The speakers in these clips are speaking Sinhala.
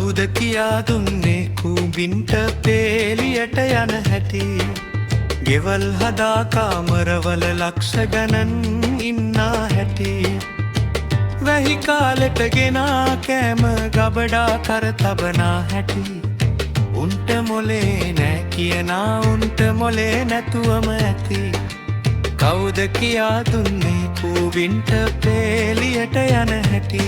කවුද කියා දුන්නේ කූඹින්ට පේලියට යන හැටි ගෙවල් හදා කාමරවල ලක්ෂ ගණන් ඉන්නා හැටි වැහි කාලෙට ගෙනා කෑම ගබඩා කර තබනා හැටි උන්ට මොලේ නෑ කියනා උන්ට මොලේ නැතුවම ඇති කවුද කියා දුන්නේ කූඹින්ට පේලියට යන හැටි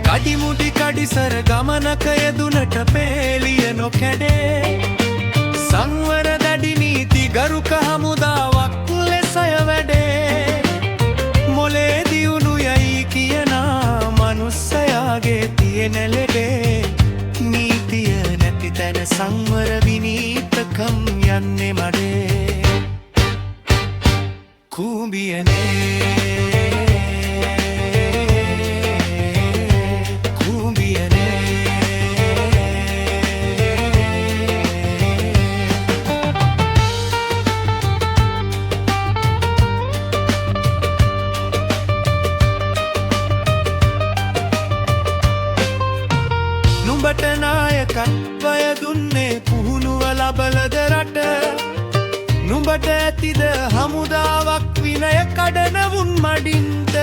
කඩිමුඩි කඩිසර ගමනක යෙදුනට පේලිය නොකැඩේ සංවර දැඩි නීති ගරුක හමුදාවක් ලෙසය වැඩේ මොලේ දියුණු යයි කියනා මනුස්සයාගේ තියෙන ලෙඩේ නීතිය නැති තැන සංවර විනීතකම් යන්නේ මඩේ කූඹියනේ නුඹට නායකත්වය දුන්නේ පුහුණුව ලබලද රට නුඹට ඇතිද හමුදාවක් විනය කඩනවුන් මඩින්ට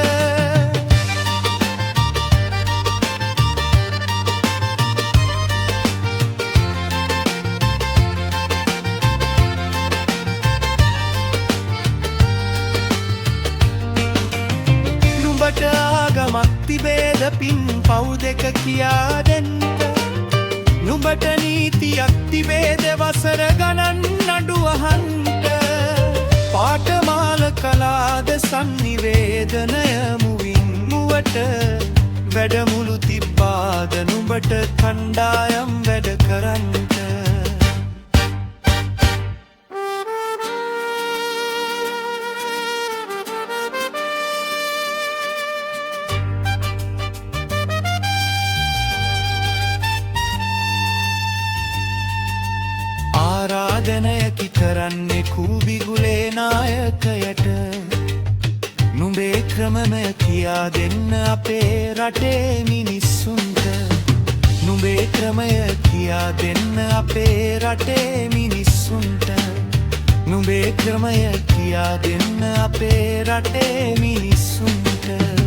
නුඹට ආගමක් තිබේද පින් පව් දෙක කියා දෙන්න නුඹට නීතියක් තිබේද වසර ගණන් නඩුව අහන්ට පාඨමාල කලාද සංනිවේදනය මුවින් මුවට වැඩමුළු තිබ්බාද නුඹට කණ්ඩායම් වැඩ කරන්නට ආරාධනයකි කරන්නේ කූඹිගුලේ නායකයට නුඹේ ක්‍රමම කියා දෙන්න අපේ රටේ මිනිස්සුන්ට නුඹේ ක්‍රමය කියා දෙන්න අපේ රටේ මිනිස්සුන්ට නුඹේ ක්‍රමය කියා දෙන්න අපේ රටේ මිනිස්සුන්ට